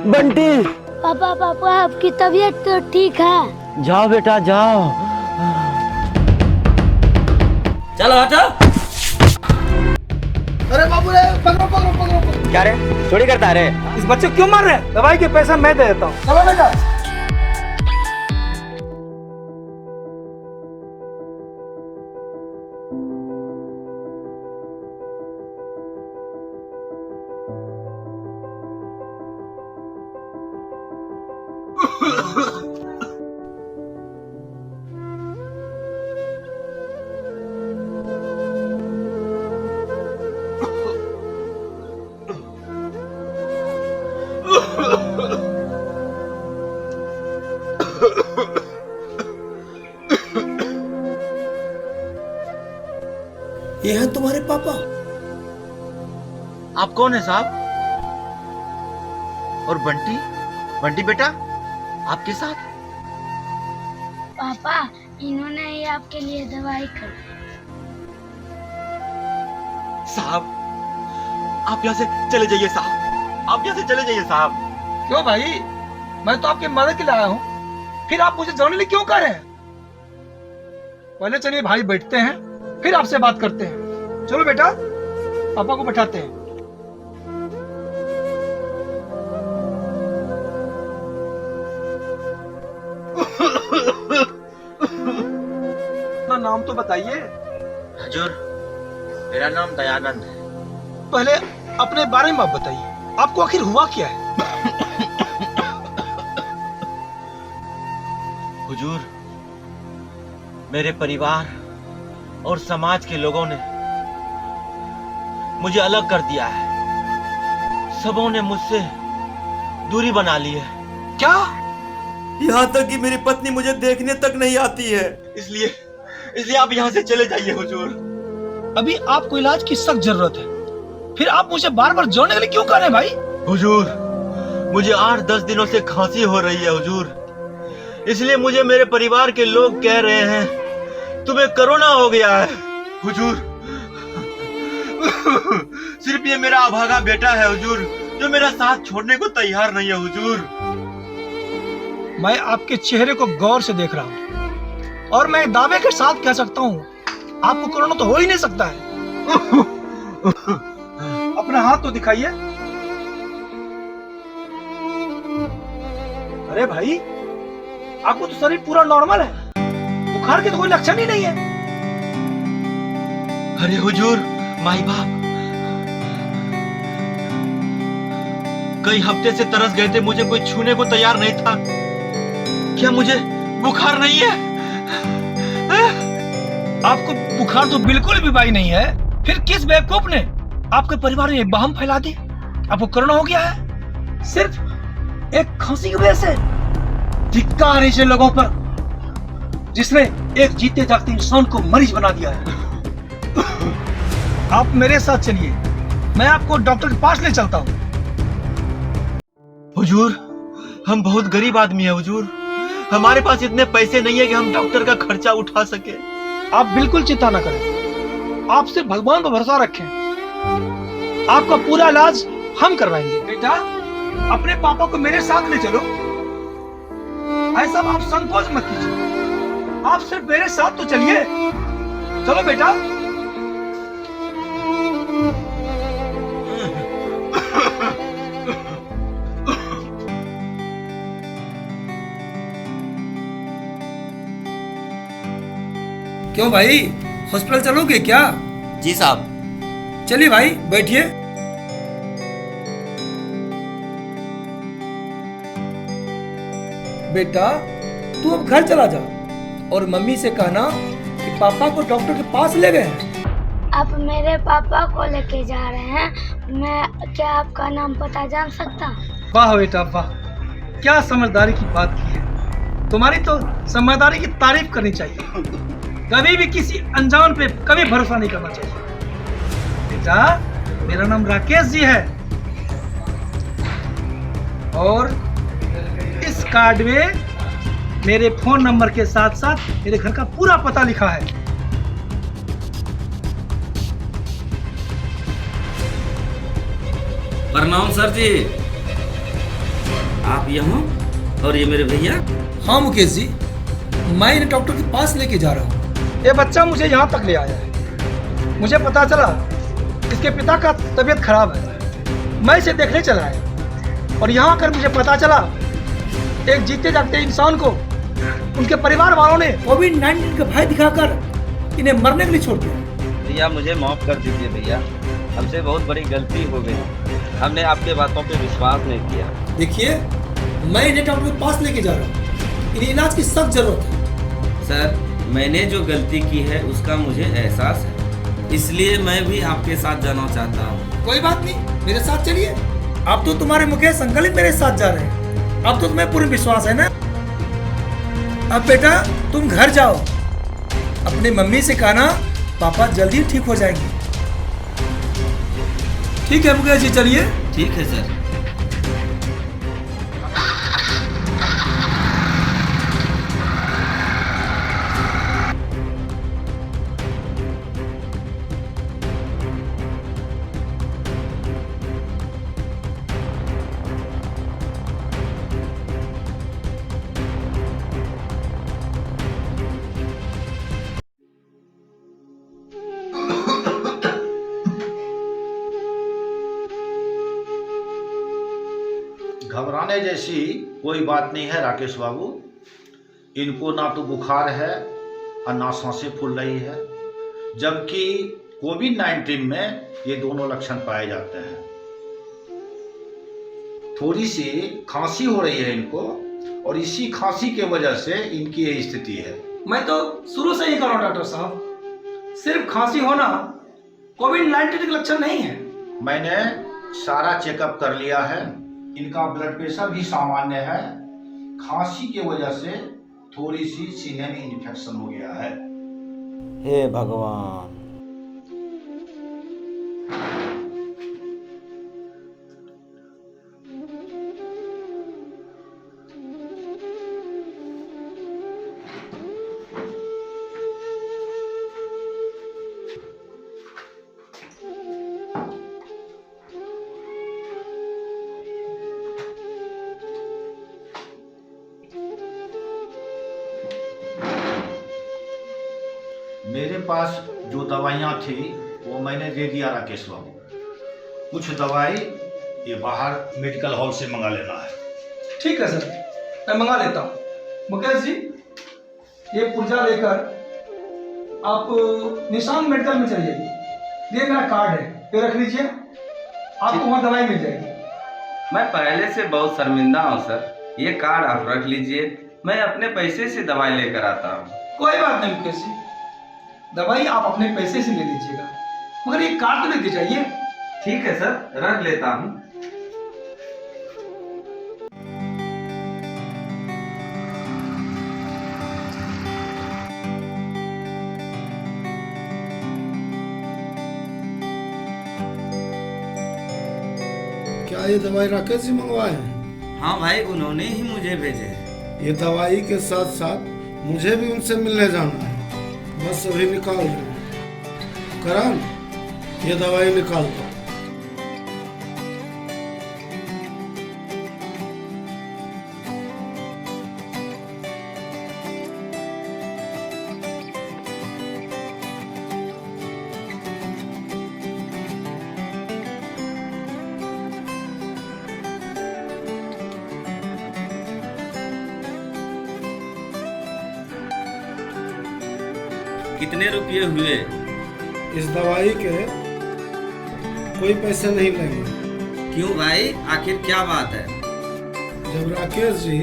बंटी। पापा पापा आपकी तबीयत तो ठीक है। जाओ बेटा जाओ। चलो हटो। अरे बाबू रे, पकड़ो पकड़ो पकड़ो। क्या रे, चोरी करता रे? इस बच्चे को क्यों मार रहे हैं? दवाई के पैसा मैं दे देता हूँ। चलो बेटा। ये हैं तुम्हारे पापा? आप कौन है साहब? और बंटी? बंटी बेटा आपके साथ? पापा इन्होंने ही आपके लिए दवाई कर। साहब आप यहाँ से चले जाइए साहब, आप यहाँ से चले जाइए साहब। क्यों भाई? मैं तो आपकी मदद के लिए आया हूँ, फिर आप मुझे जाने के लिए क्यों कह रहे हैं? पहले चलिए भाई बैठते हैं, फिर आपसे बात करते हैं। चलो बेटा, पापा को बैठाते हैं। अपना नाम तो बताइए। हुजूर मेरा नाम दयानंद है। पहले अपने बारे में आप बताइए, आपको आखिर हुआ क्या है? हुजूर मेरे परिवार और समाज के लोगों ने मुझे अलग कर दिया है। सबों ने मुझसे दूरी बना ली है। क्या? यहाँ तक कि मेरी पत्नी मुझे देखने तक नहीं आती है। इसलिए आप यहाँ से चले जाइए हुजूर। अभी आपको इलाज की सख्त जरूरत है, फिर आप मुझे बार बार जोड़ने के लिए क्यों कह रहे हैं भाई? हुजूर मुझे 8-10 दिनों से खांसी हो रही है हुजूर, इसलिए मुझे मेरे परिवार के लोग कह रहे हैं तुम्हें कोरोना हो गया है। हुजूर सिर्फ ये मेरा अभागा बेटा है हुजूर, जो मेरा साथ छोड़ने को तैयार नहीं है हुजूर। मैं आपके चेहरे को गौर से देख रहा हूँ और मैं दावे के साथ कह सकता हूँ आपको कोरोना तो हो ही नहीं सकता है। अपना हाथ तो दिखाइए। अरे भाई, आपको तो शरीर पूरा नॉर्मल है, बुखार के तो कोई लक्षण ही नहीं है। अरे हुजूर माई बाप कई हफ्ते से तरस गए थे, मुझे कोई छूने को तैयार नहीं था। क्या मुझे बुखार नहीं है? आपको बुखार तो बिल्कुल भी भाई नहीं है, फिर किस बेवकूफ ने आपके परिवार में बहम फैला दी आपको कोरोना हो गया है सिर्फ एक खांसी की वजह से? धिक्कार ऐसे लोगों पर जिसने एक जीते जागते इंसान को मरीज बना दिया है। आप मेरे साथ चलिए, मैं आपको डॉक्टर के पास ले चलता हूँ। हुजूर हम बहुत गरीब आदमी है हुजूर, हमारे पास इतने पैसे नहीं है कि हम डॉक्टर का खर्चा उठा सके। आप बिल्कुल चिंता न करें, आप सिर्फ भगवान पर भरोसा रखें, आपका पूरा इलाज हम करवाएंगे। बेटा अपने पापा को मेरे साथ ले चलो, ऐसा आप संकोच मत कीजिए, आप सिर्फ मेरे साथ तो चलिए। चलो बेटा। क्यों भाई, हॉस्पिटल चलोगे क्या? जी साहब। चलिए भाई बैठिए। बेटा तू अब घर चला जा और मम्मी से कहना कि पापा को डॉक्टर के पास ले गए हैं। आप मेरे पापा को लेके जा रहे हैं, मैं क्या आपका नाम पता जान सकता हूँ? वाह बेटा वाह, क्या समझदारी की बात की है। तुम्हारी तो समझदारी की तारीफ करनी चाहिए। कभी भी किसी अनजान पे कभी भरोसा नहीं करना चाहिए। बेटा मेरा नाम राकेश जी है और इस कार्ड में मेरे फोन नंबर के साथ साथ मेरे घर का पूरा पता लिखा है। प्रणाम सर जी। आप यहाँ और ये मेरे भैया? हाँ मुकेश जी, मैं इन्हें डॉक्टर के पास लेके जा रहा हूँ। ये बच्चा मुझे यहाँ तक ले आया है। मुझे पता चला इसके पिता का तबीयत खराब है। मैं इसे देखने चला आया और यहाँ आकर मुझे पता चला एक जीते जागते इंसान को उनके परिवार वालों ने कोविड-19 का भय दिखाकर इन्हें मरने के लिए छोड़ दिया। भैया मुझे माफ कर दीजिए भैया, हमसे बहुत बड़ी गलती हो गई। हमने आपके बातों पे विश्वास नहीं किया। देखिए, मैं इन्हें डॉक्टर के पास लेके जा रहा हूँ। इन्हें इलाज की सख्त जरूरत है। सर, मैंने जो गलती की है उसका मुझे एहसास है, इसलिए मैं भी आपके साथ जाना चाहता हूँ। कोई बात नहीं, मेरे साथ चलिए। अब तो तुम्हारे मुकेश अंकल ही मेरे साथ जा रहे हैं। अब तो तुम्हें पूरी विश्वास है ना। अब बेटा तुम घर जाओ, अपनी मम्मी से कहना पापा जल्दी ठीक हो जाएंगे। ठीक है मुकेश जी, चलिए। ठीक है सर। घबराने जैसी कोई बात नहीं है राकेश बाबू। इनको ना तो बुखार है और ना सांसें फूल रही है, जबकि कोविड-19 में ये दोनों लक्षण पाए जाते हैं। थोड़ी सी खांसी हो रही है इनको और इसी खांसी के वजह से इनकी ये स्थिति है। मैं तो शुरू से ही कह रहा हूं डॉक्टर साहब, सिर्फ खांसी होना कोविड-19 के लक्षण नहीं है। मैंने सारा चेकअप कर लिया है, इनका ब्लड प्रेशर भी सामान्य है। खांसी की वजह से थोड़ी सी सीने में इन्फेक्शन हो गया है। हे भगवान। मेरे पास जो दवाइयाँ थी वो मैंने दे दिया राकेश बाबू। कुछ दवाई ये बाहर मेडिकल हॉल से मंगा लेना है। ठीक है सर, मैं मंगा लेता हूँ। मुकेश जी, ये पुर्जा लेकर आप निशान मेडिकल में चले जाइए। ये मेरा कार्ड है, ये रख लीजिए, आपको वहाँ दवाई मिल जाएगी। मैं पहले से बहुत शर्मिंदा हूँ सर, ये कार्ड आप रख लीजिए, मैं अपने पैसे से दवाई लेकर आता हूँ। कोई बात नहीं मुकेश जी, दवाई आप अपने पैसे से ले लीजिएगा, मगर ये कार्ड तो लेके जाइए। ठीक है सर, रख लेता हूँ। क्या ये दवाई राकेश जी मंगवाए हैं? हाँ भाई, उन्होंने ही मुझे भेजे हैं। ये दवाई के साथ साथ मुझे भी उनसे मिलने जाना है। बस अभी निकाल दो। करण, ये दवाई निकाल दो। कितने रुपये हुए? इस दवाई के कोई पैसे नहीं लेंगे। क्यों भाई, आखिर क्या बात है? जब राकेश जी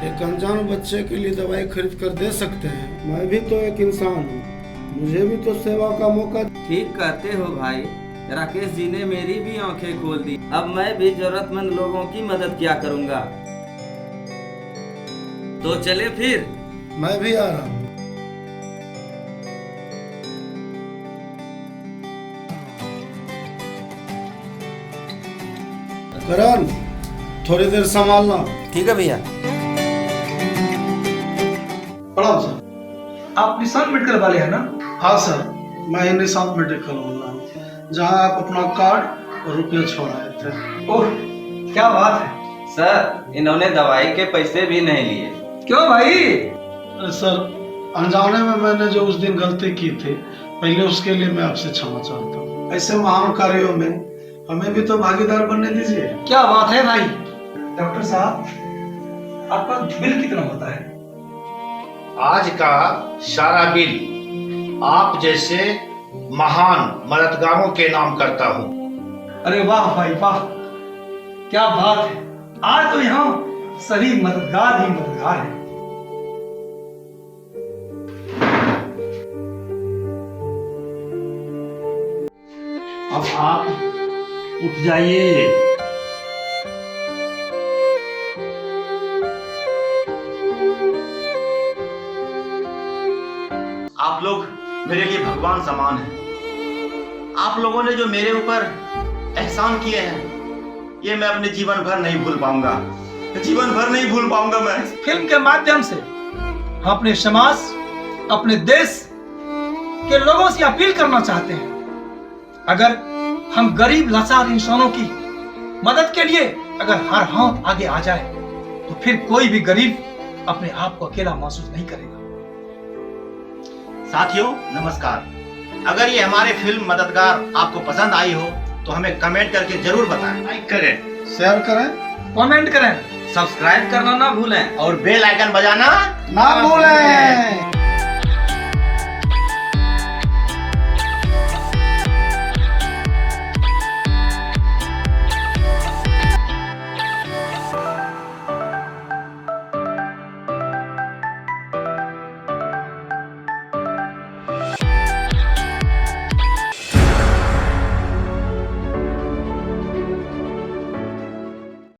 एक अनजान बच्चे के लिए दवाई खरीद कर दे सकते हैं, मैं भी तो एक इंसान हूँ, मुझे भी तो सेवा का मौका। ठीक कहते हो भाई, राकेश जी ने मेरी भी आंखें खोल दी। अब मैं भी जरूरतमंद लोगों की मदद किया करूँगा। तो चले फिर। मैं भी आ रहा हूँ। करण, थोड़ी देर संभालना। ठीक है भैया। प्रणाम सर। आप निशान मेडिकल वाले हैं ना? हाँ सर, मैं निशांत मेडिकल बोल रहा हूँ, जहाँ आप अपना कार्ड रुपये छोड़ाए थे। ओह, क्या बात है। सर इन्होंने दवाई के पैसे भी नहीं लिए। क्यों भाई? सर, अनजाने में मैंने जो उस दिन गलती की थी, पहले उसके लिए मैं आपसे क्षमा चाहता हूँ। ऐसे महान कार्यों में हमें भी तो भागीदार बनने दीजिए। क्या बात है भाई। डॉक्टर साहब, आपका बिल कितना होता है? आज का सारा बिल आप जैसे महान मददगारों के नाम करता हूँ। अरे वाह भाई वाह, क्या बात है। आज तो यहाँ सभी मददगार ही मददगार हैं। अब आप उठ जाइए। आप लोग मेरे लिए भगवान समान हैं। आप लोगों ने जो मेरे ऊपर एहसान किए हैं, ये मैं अपने जीवन भर नहीं भूल पाऊंगा। जीवन भर नहीं भूल पाऊंगा मैं। फिल्म के माध्यम से हम अपने समाज, अपने देश के लोगों से अपील करना चाहते हैं, अगर हम गरीब लाचार इंसानों की मदद के लिए अगर हर हाथ आगे आ जाए, तो फिर कोई भी गरीब अपने आप को अकेला महसूस नहीं करेगा। साथियों नमस्कार। अगर ये हमारे फिल्म मददगार आपको पसंद आई हो तो हमें कमेंट करके जरूर बताएं। लाइक करें, शेयर करें, कमेंट करें सब्सक्राइब करना ना भूलें। और बेल आइकन बजाना ना भूलें।